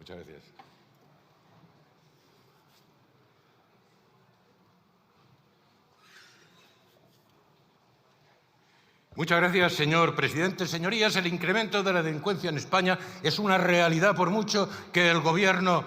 Muchas gracias. Muchas gracias, señor presidente. Señorías, el incremento de la delincuencia en España es una realidad, por mucho que el Gobierno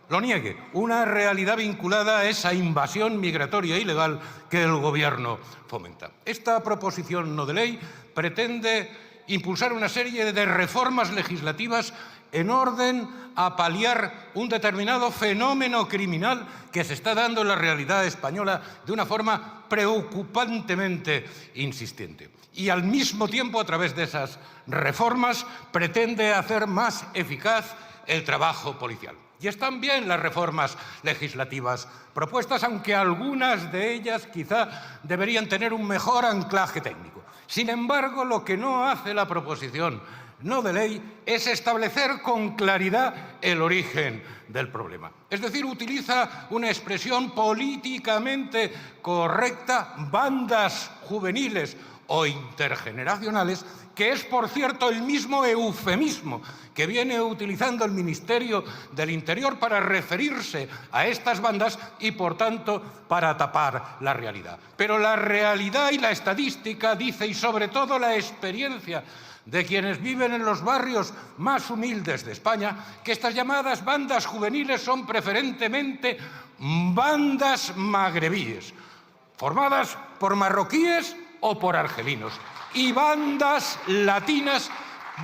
lo niegue, una realidad vinculada a esa invasión migratoria ilegal que el Gobierno fomenta. Esta proposición no de ley pretende impulsar una serie de reformas legislativas en orden a paliar un determinado fenómeno criminal que se está dando en la realidad española de una forma preocupantemente insistente. Y al mismo tiempo, a través de esas reformas, pretende hacer más eficaz el trabajo policial. Y están bien las reformas legislativas propuestas, aunque algunas de ellas quizá deberían tener un mejor anclaje técnico. Sin embargo, lo que no hace la proposición no de ley es establecer con claridad el origen del problema. Es decir, utiliza una expresión políticamente correcta, bandas juveniles o intergeneracionales, que es, por cierto, el mismo eufemismo que viene utilizando el Ministerio del Interior para referirse a estas bandas y, por tanto, para tapar la realidad. Pero la realidad y la estadística dice, y sobre todo la experiencia de quienes viven en los barrios más humildes de España, que estas llamadas bandas juveniles son preferentemente bandas magrebíes, formadas por marroquíes o por argelinos, y bandas latinas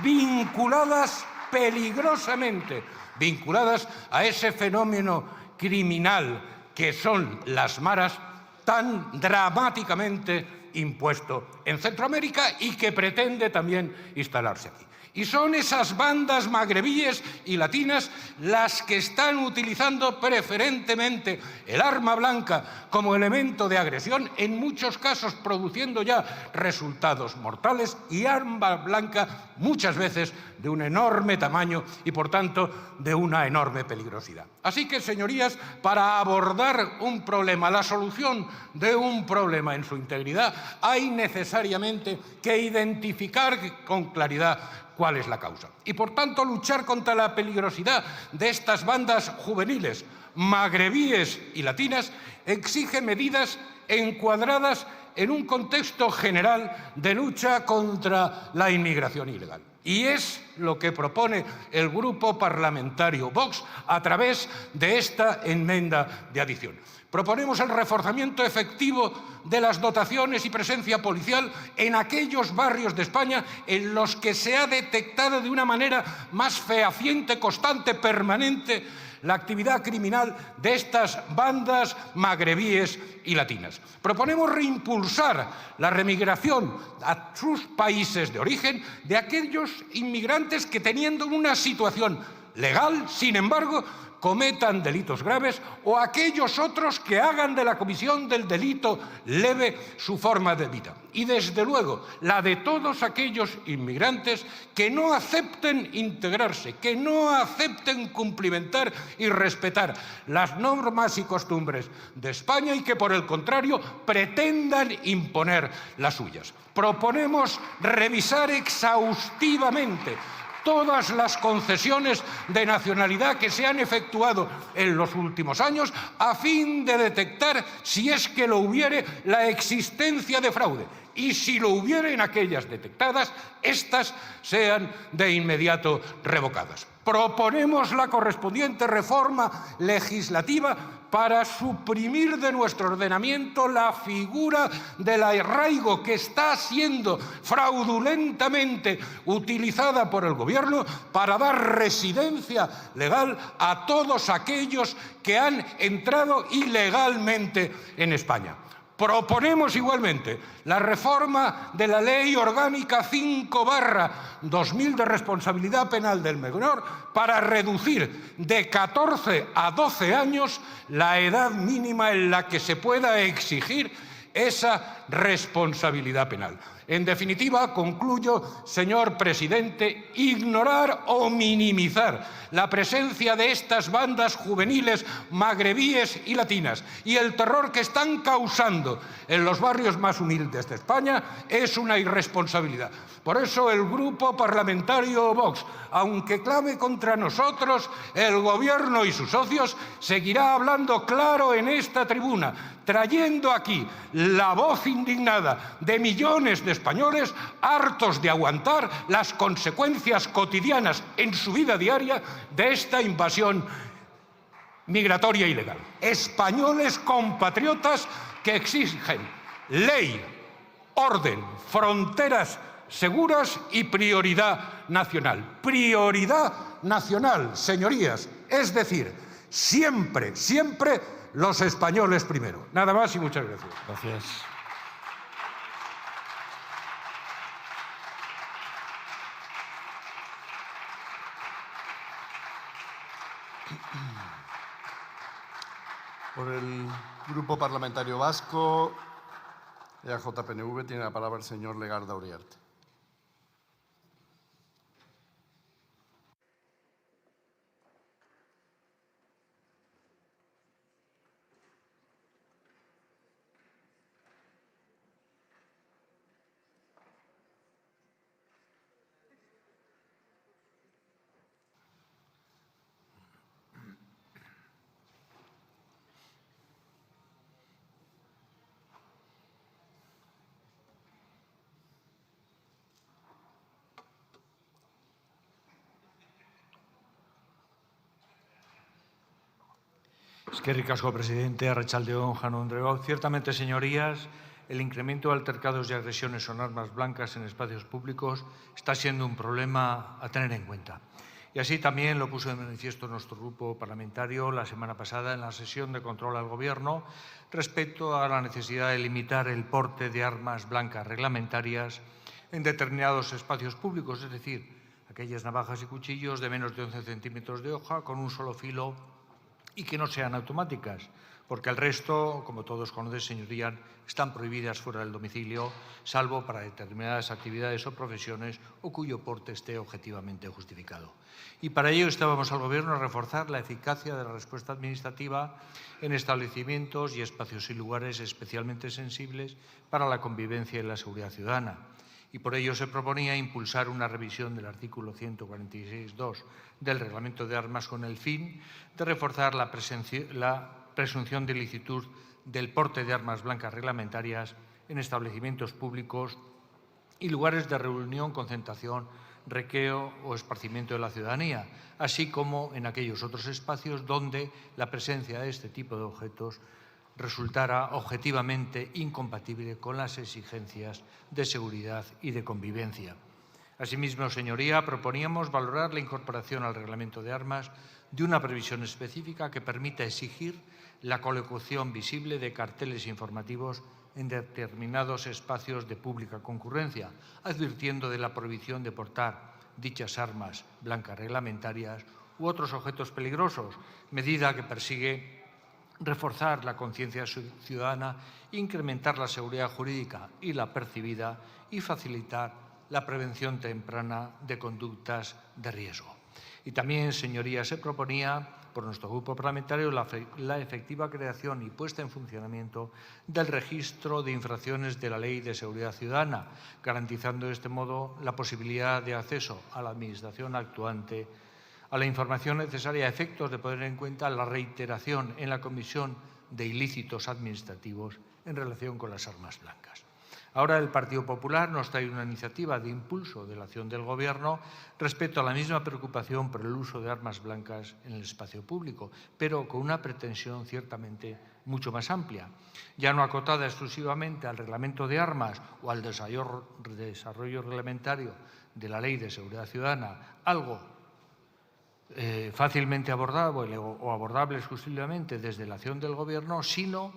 vinculadas peligrosamente, vinculadas a ese fenómeno criminal que son las maras, tan dramáticamente impuesto en Centroamérica y que pretende también instalarse aquí. Y son esas bandas magrebíes y latinas las que están utilizando preferentemente el arma blanca como elemento de agresión, en muchos casos produciendo ya resultados mortales, y arma blanca muchas veces de un enorme tamaño y, por tanto, de una enorme peligrosidad. Así que, señorías, para abordar un problema, la solución de un problema en su integridad, hay necesariamente que identificar con claridad cuál es la causa. Y, por tanto, luchar contra la peligrosidad de estas bandas juveniles, magrebíes y latinas, exige medidas encuadradas en un contexto general de lucha contra la inmigración ilegal. Y es lo que propone el Grupo Parlamentario Vox a través de esta enmienda de adición. Proponemos el reforzamiento efectivo de las dotaciones y presencia policial en aquellos barrios de España en los que se ha detectado de una manera más fehaciente, constante, permanente, la actividad criminal de estas bandas magrebíes y latinas. Proponemos reimpulsar la remigración a sus países de origen de aquellos inmigrantes que, teniendo una situación legal, sin embargo, cometan delitos graves, o aquellos otros que hagan de la comisión del delito leve su forma de vida. Y, desde luego, la de todos aquellos inmigrantes que no acepten integrarse, que no acepten cumplimentar y respetar las normas y costumbres de España y que, por el contrario, pretendan imponer las suyas. Proponemos revisar exhaustivamente todas las concesiones de nacionalidad que se han efectuado en los últimos años a fin de detectar, si es que lo hubiere, la existencia de fraude. Y si lo hubiere en aquellas detectadas, éstas sean de inmediato revocadas. Proponemos la correspondiente reforma legislativa para suprimir de nuestro ordenamiento la figura del arraigo que está siendo fraudulentamente utilizada por el Gobierno para dar residencia legal a todos aquellos que han entrado ilegalmente en España. Proponemos igualmente la reforma de la Ley Orgánica 5/2000 de responsabilidad penal del menor para reducir de 14 a 12 años la edad mínima en la que se pueda exigir esa responsabilidad penal. En definitiva, concluyo, señor presidente, ignorar o minimizar la presencia de estas bandas juveniles magrebíes y latinas y el terror que están causando en los barrios más humildes de España es una irresponsabilidad. Por eso el Grupo Parlamentario Vox, aunque clame contra nosotros, el Gobierno y sus socios, seguirá hablando claro en esta tribuna, trayendo aquí la voz indignada de millones de españoles hartos de aguantar las consecuencias cotidianas en su vida diaria de esta invasión migratoria ilegal. Españoles compatriotas que exigen ley, orden, fronteras seguras y prioridad nacional. Prioridad nacional, señorías, es decir, siempre, siempre los españoles primero. Nada más y muchas gracias. Gracias. Por el Grupo Parlamentario Vasco, EAJ-PNV, tiene la palabra el señor Legarda Uriarte. Eskerrik asko, presidente. Arratsaldeon, Jaun Andreok. Ciertamente, señorías, el incremento de altercados y agresiones con armas blancas en espacios públicos está siendo un problema a tener en cuenta. Y así también lo puso de manifiesto nuestro grupo parlamentario la semana pasada en la sesión de control al Gobierno respecto a la necesidad de limitar el porte de armas blancas reglamentarias en determinados espacios públicos, es decir, aquellas navajas y cuchillos de menos de 11 centímetros de hoja con un solo filo y que no sean automáticas, porque el resto, como todos conocen, señorías, están prohibidas fuera del domicilio, salvo para determinadas actividades o profesiones o cuyo porte esté objetivamente justificado. Y para ello instábamos al Gobierno a reforzar la eficacia de la respuesta administrativa en establecimientos y espacios y lugares especialmente sensibles para la convivencia y la seguridad ciudadana. Y por ello se proponía impulsar una revisión del artículo 146.2 del Reglamento de Armas con el fin de reforzar la presunción de ilicitud del porte de armas blancas reglamentarias en establecimientos públicos y lugares de reunión, concentración, recreo o esparcimiento de la ciudadanía, así como en aquellos otros espacios donde la presencia de este tipo de objetos resultara objetivamente incompatible con las exigencias de seguridad y de convivencia. Asimismo, señoría, proponíamos valorar la incorporación al reglamento de armas de una previsión específica que permita exigir la colocación visible de carteles informativos en determinados espacios de pública concurrencia, advirtiendo de la prohibición de portar dichas armas blancas reglamentarias u otros objetos peligrosos, medida que persigue reforzar la conciencia ciudadana, incrementar la seguridad jurídica y la percibida y facilitar la prevención temprana de conductas de riesgo. Y también, señorías, se proponía por nuestro grupo parlamentario la efectiva creación y puesta en funcionamiento del registro de infracciones de la Ley de Seguridad Ciudadana, garantizando de este modo la posibilidad de acceso a la Administración actuante a la información necesaria a efectos de poner en cuenta la reiteración en la comisión de ilícitos administrativos en relación con las armas blancas. Ahora el Partido Popular nos trae una iniciativa de impulso de la acción del Gobierno respecto a la misma preocupación por el uso de armas blancas en el espacio público, pero con una pretensión ciertamente mucho más amplia, ya no acotada exclusivamente al reglamento de armas o al desarrollo reglamentario de la Ley de Seguridad Ciudadana, algo fácilmente abordable o abordable exclusivamente desde la acción del Gobierno, sino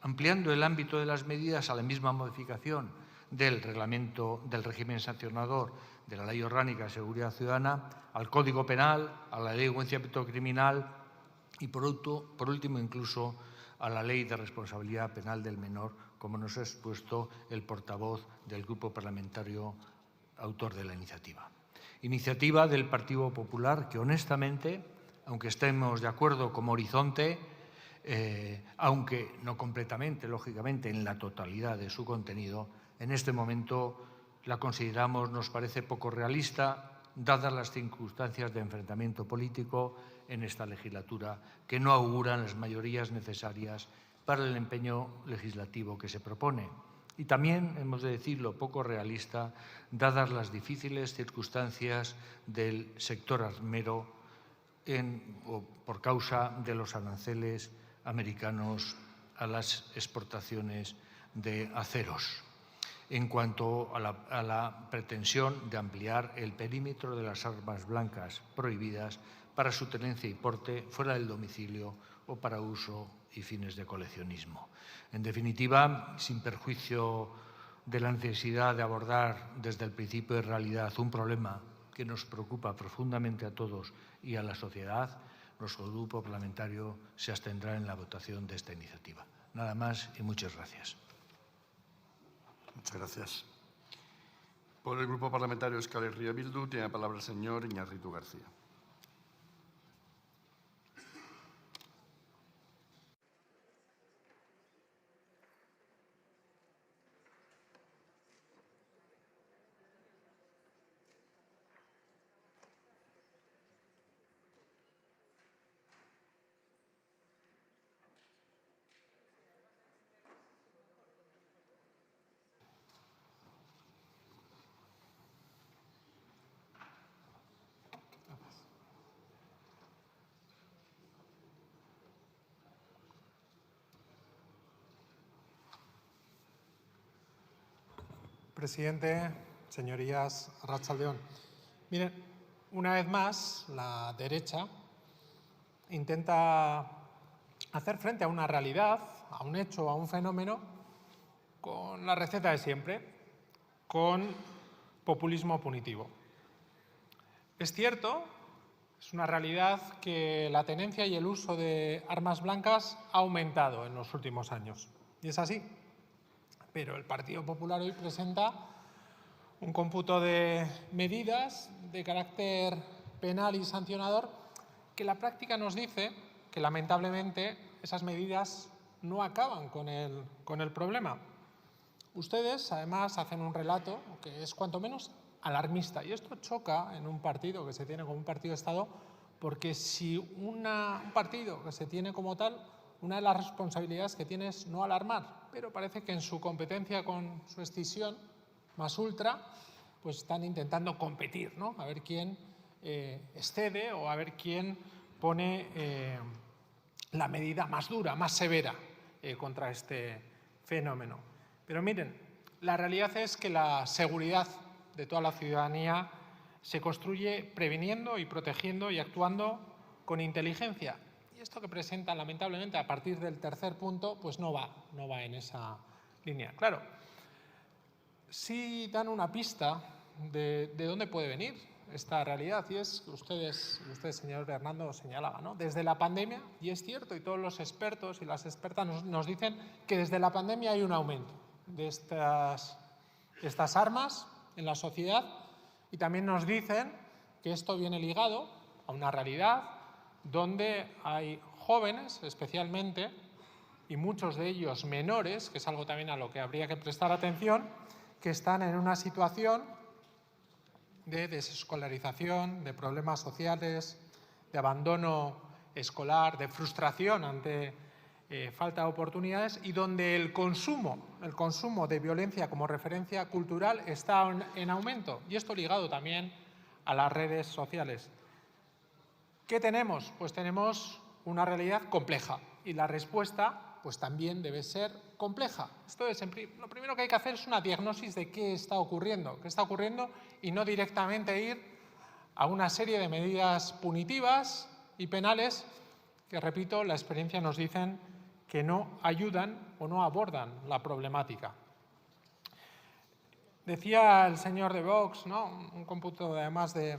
ampliando el ámbito de las medidas a la misma modificación del reglamento del régimen sancionador de la Ley Orgánica de Seguridad Ciudadana, al Código Penal, a la Ley de Enjuiciamiento Criminal y, por último, incluso a la Ley de Responsabilidad Penal del Menor como nos ha expuesto el portavoz del Grupo Parlamentario autor de la iniciativa. Iniciativa del Partido Popular que, honestamente, aunque estemos de acuerdo como horizonte, aunque no completamente, lógicamente, en la totalidad de su contenido, en este momento la consideramos, nos parece poco realista, dadas las circunstancias de enfrentamiento político en esta legislatura, que no auguran las mayorías necesarias para el empeño legislativo que se propone. Y también, hemos de decirlo, poco realista, dadas las difíciles circunstancias del sector armero por causa de los aranceles americanos a las exportaciones de aceros. En cuanto a la pretensión de ampliar el perímetro de las armas blancas prohibidas para su tenencia y porte fuera del domicilio o para uso y fines de coleccionismo. En definitiva, sin perjuicio de la necesidad de abordar desde el principio de realidad un problema que nos preocupa profundamente a todos y a la sociedad, nuestro grupo parlamentario se abstendrá en la votación de esta iniciativa. Nada más y muchas gracias. Muchas gracias. Por el Grupo Parlamentario Euskal Herria Bildu tiene la palabra el señor Iñárritu García. Presidente, señorías, arratsalde on. Miren, una vez más, la derecha intenta hacer frente a una realidad, a un hecho, a un fenómeno, con la receta de siempre, con populismo punitivo. Es cierto, es una realidad que la tenencia y el uso de armas blancas ha aumentado en los últimos años. Y es así. Pero el Partido Popular hoy presenta un cómputo de medidas de carácter penal y sancionador que la práctica nos dice que, lamentablemente, esas medidas no acaban con el problema. Ustedes, además, hacen un relato que es cuanto menos alarmista. Y esto choca en un partido que se tiene como un partido de Estado, porque si un partido que se tiene como tal, una de las responsabilidades que tiene es no alarmar, pero parece que en su competencia con su escisión más ultra, pues están intentando competir, ¿no? A ver quién excede o a ver quién pone la medida más dura, más severa contra este fenómeno. Pero miren, la realidad es que la seguridad de toda la ciudadanía se construye previniendo y protegiendo y actuando con inteligencia. Y esto que presentan, lamentablemente, a partir del tercer punto, pues no va en esa línea. Claro, sí dan una pista de dónde puede venir esta realidad, y es que usted, señor Bernardo, señalaba, ¿no? Desde la pandemia, y es cierto, y todos los expertos y las expertas nos dicen que desde la pandemia hay un aumento de estas armas en la sociedad, y también nos dicen que esto viene ligado a una realidad donde hay jóvenes, especialmente, y muchos de ellos menores, que es algo también a lo que habría que prestar atención, que están en una situación de desescolarización, de problemas sociales, de abandono escolar, de frustración ante falta de oportunidades, y donde el consumo de violencia como referencia cultural está en aumento, y esto ligado también a las redes sociales. ¿Qué tenemos? Pues tenemos una realidad compleja, y la respuesta pues también debe ser compleja. Esto es, lo primero que hay que hacer es una diagnosis de qué está ocurriendo, y no directamente ir a una serie de medidas punitivas y penales que, repito, la experiencia nos dicen que no ayudan o no abordan la problemática. Decía el señor de Vox, ¿no?, un cómputo además de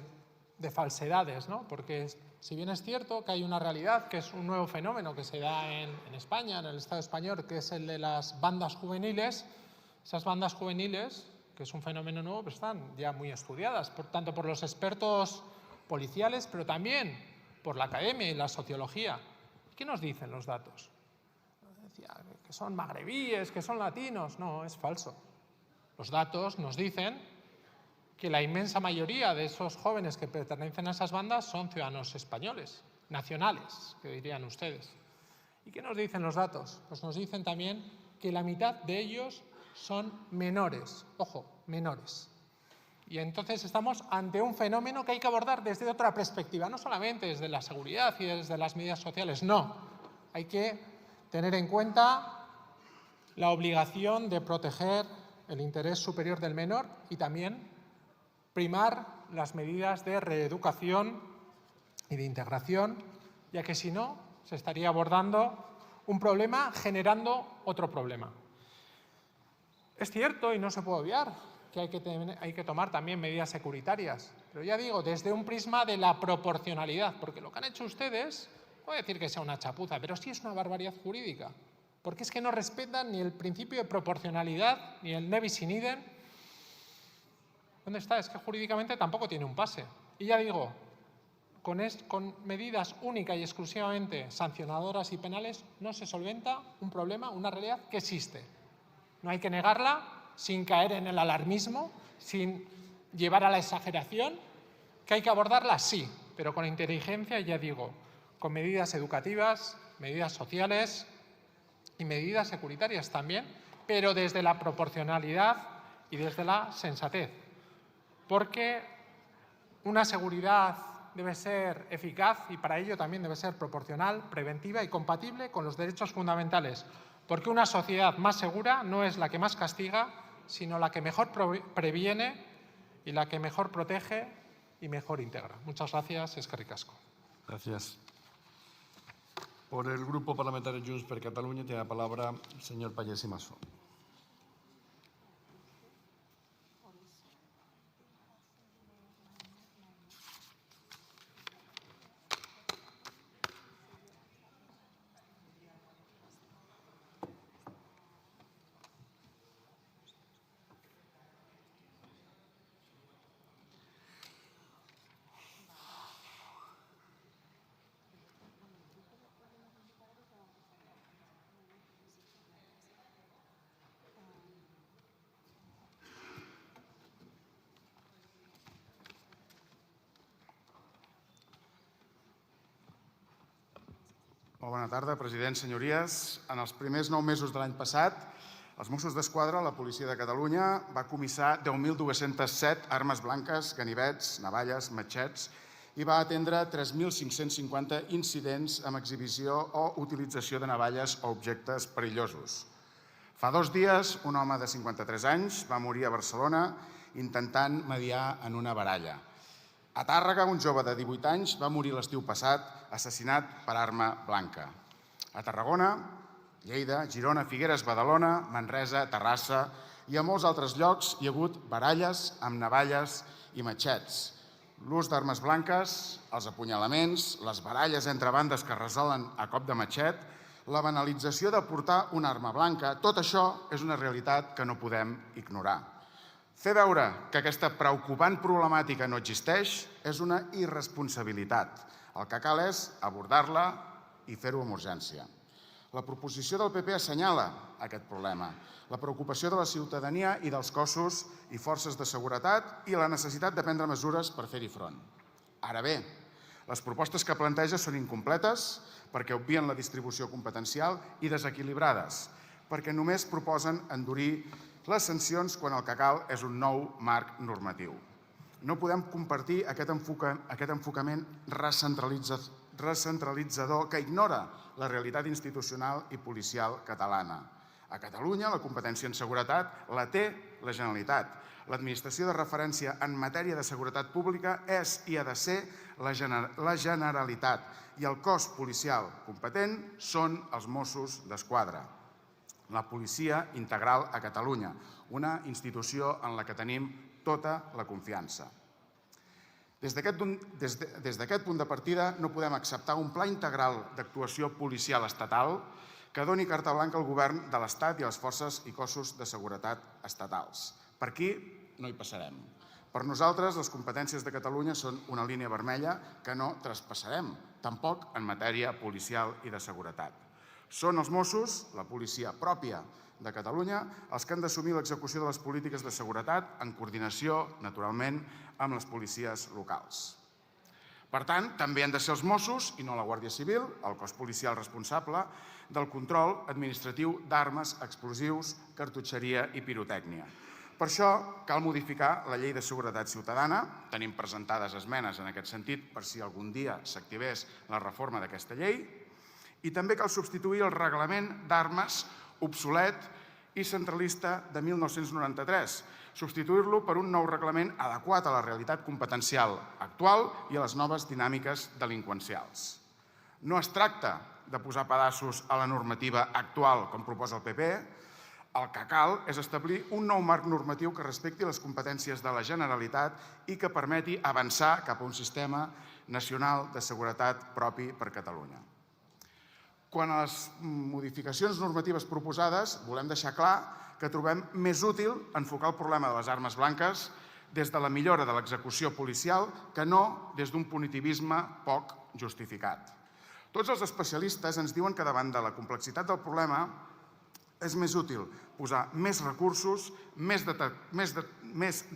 falsedades, ¿no?, porque Si bien es cierto que hay una realidad, que es un nuevo fenómeno que se da en España, en el Estado español, que es el de las bandas juveniles, esas bandas juveniles, que es un fenómeno nuevo, pues están ya muy estudiadas, tanto por los expertos policiales, pero también por la academia y la sociología. ¿Qué nos dicen los datos? Que son magrebíes, que son latinos. No, es falso. Los datos nos dicen que la inmensa mayoría de esos jóvenes que pertenecen a esas bandas son ciudadanos españoles, nacionales, que dirían ustedes. ¿Y qué nos dicen los datos? Pues nos dicen también que la mitad de ellos son menores, ojo, menores. Y entonces estamos ante un fenómeno que hay que abordar desde otra perspectiva, no solamente desde la seguridad y desde las medidas sociales, no. Hay que tener en cuenta la obligación de proteger el interés superior del menor y también primar las medidas de reeducación y de integración, ya que si no, se estaría abordando un problema generando otro problema. Es cierto, y no se puede obviar, que hay que tomar también medidas securitarias, pero ya digo, desde un prisma de la proporcionalidad, porque lo que han hecho ustedes, no voy a decir que sea una chapuza, pero sí es una barbaridad jurídica, porque es que no respetan ni el principio de proporcionalidad, ni el ne bis in idem. ¿Dónde está? Es que jurídicamente tampoco tiene un pase. Y ya digo, con medidas única y exclusivamente sancionadoras y penales no se solventa un problema, una realidad que existe. No hay que negarla sin caer en el alarmismo, sin llevar a la exageración, que hay que abordarla, sí, pero con inteligencia, ya digo, con medidas educativas, medidas sociales y medidas securitarias también, pero desde la proporcionalidad y desde la sensatez. Porque una seguridad debe ser eficaz y para ello también debe ser proporcional, preventiva y compatible con los derechos fundamentales. Porque una sociedad más segura no es la que más castiga, sino la que mejor previene y la que mejor protege y mejor integra. Muchas gracias. Eskerrik asko. Gracias. Por el Grupo Parlamentario Junts per Catalunya tiene la palabra el señor Pallés y Massó. Molt bona tarda, president, senyories. En els primers 9 mesos de l'any passat, els Mossos d'Esquadra, la Policia de Catalunya, va comissar 10.207 armes blanques, ganivets, navalles, matxets i va atendre 3.550 incidents amb exhibició o utilització de navalles o objectes perillosos. Fa 2 dies, un home de 53 anys va morir a Barcelona intentant mediar en una baralla. A Tàrrega, un jove de 18 anys va morir l'estiu passat assassinat per arma blanca. A Tarragona, Lleida, Girona, Figueres, Badalona, Manresa, Terrassa i a molts altres llocs hi ha hagut baralles amb navalles i matxets. L'ús d'armes blanques, els apunyalaments, les baralles entre bandes que es resolen a cop de matxet, la banalització de portar una arma blanca, tot això és una realitat que no podem ignorar. Fer veure que aquesta preocupant problemàtica no existeix és una irresponsabilitat. El que cal és abordar-la i fer-ho amb urgència. La proposició del PP assenyala aquest problema, la preocupació de la ciutadania i dels cossos i forces de seguretat i la necessitat de prendre mesures per fer-hi front. Ara bé, les propostes que planteja són incompletes perquè obvien la distribució competencial i desequilibrades, perquè només proposen endurir les sancions quan el que cal és un nou marc normatiu. No podem compartir aquest enfocament recentralitzador que ignora la realitat institucional i policial catalana. A Catalunya, la competència en seguretat la té la Generalitat. L'administració de referència en matèria de seguretat pública és i ha de ser la Generalitat i el cos policial competent són els Mossos d'Esquadra. La policia integral a Catalunya, una institució en la que tenim tota la confiança. Des d'aquest punt de partida no podem acceptar un pla integral d'actuació policial estatal que doni carta blanca al govern de l'Estat i a les forces i cossos de seguretat estatals. Per aquí no hi passarem. Per nosaltres, les competències de Catalunya són una línia vermella que no traspassarem, tampoc en matèria policial i de seguretat. Són els Mossos, la policia pròpia de Catalunya, els que han d'assumir l'execució de les polítiques de seguretat en coordinació, naturalment, amb les policies locals. Per tant, també han de ser els Mossos, i no la Guàrdia Civil, el cos policial responsable del control administratiu d'armes, explosius, cartutxeria i pirotècnia. Per això cal modificar la Llei de Seguretat Ciutadana. Tenim presentades esmenes en aquest sentit per si algun dia s'activés la reforma d'aquesta llei. I també cal substituir el reglament d'armes obsolet i centralista de 1993, substituir-lo per un nou reglament adequat a la realitat competencial actual i a les noves dinàmiques delinqüencials. No es tracta de posar pedaços a la normativa actual, com proposa el PP. El que cal és establir un nou marc normatiu que respecti les competències de la Generalitat i que permeti avançar cap a un sistema nacional de seguretat propi per Catalunya. Quant a les modificacions normatives proposades, volem deixar clar que trobem més útil enfocar el problema de les armes blanques des de la millora de l'execució policial que no des d'un punitivisme poc justificat. Tots els especialistes ens diuen que davant de la complexitat del problema és més útil posar més recursos, més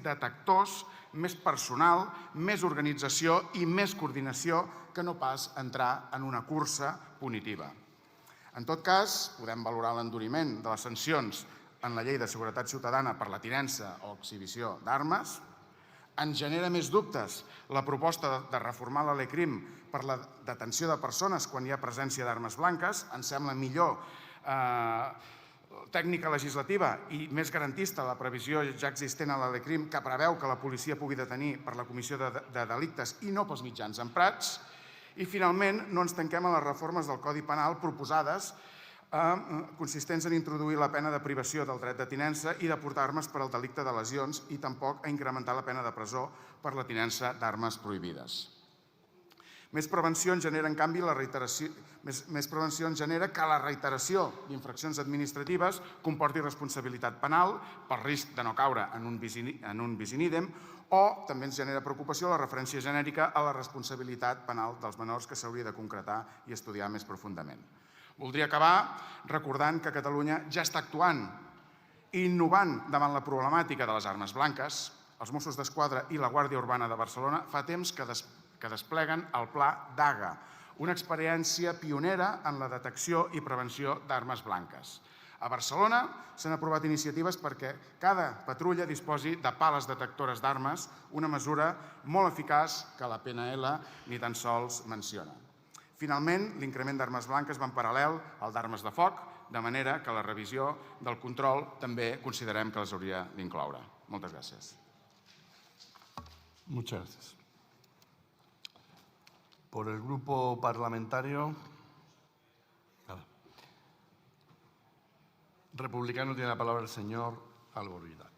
detectors, més personal, més organització i més coordinació que no pas entrar en una cursa punitiva. En tot cas, podem valorar l'enduriment de les sancions en la Llei de Seguretat Ciutadana per la tinença o exhibició d'armes. Ens genera més dubtes la proposta de reformar la LECRIM per la detenció de persones quan hi ha presència d'armes blanques. Ens sembla millor tècnica legislativa i més garantista la previsió ja existent a la LECRIM que preveu que la policia pugui detenir per la comissió de delictes i no pels mitjans emprats. I finalment no ens tanquem a les reformes del Codi Penal proposades consistents en introduir la pena de privació del dret de tinença i de portar armes per al delicte de lesions i tampoc a incrementar la pena de presó per la tinença d'armes prohibides. Més prevenció en genera, en canvi, que la reiteració d'infraccions administratives comporti responsabilitat penal per risc de no caure en un bis in idem o també ens genera preocupació la referència genèrica a la responsabilitat penal dels menors que s'hauria de concretar i estudiar més profundament. Voldria acabar recordant que Catalunya ja està actuant i innovant davant la problemàtica de les armes blanques. Els Mossos d'Esquadra i la Guàrdia Urbana de Barcelona fa temps que despleguen el Pla DAGA, una experiència pionera en la detecció i prevenció d'armes blanques. A Barcelona s'han aprovat iniciatives perquè cada patrulla disposi de pales detectores d'armes, una mesura molt eficaç que la PNL ni tan sols menciona. Finalment, l'increment d'armes blanques va en paral·lel al d'armes de foc, de manera que la revisió del control també considerem que les hauria d'incloure. Moltes gràcies. Muchas gracias. Por el Grupo Parlamentario Republicano tiene la palabra el señor Álvaro Vidal.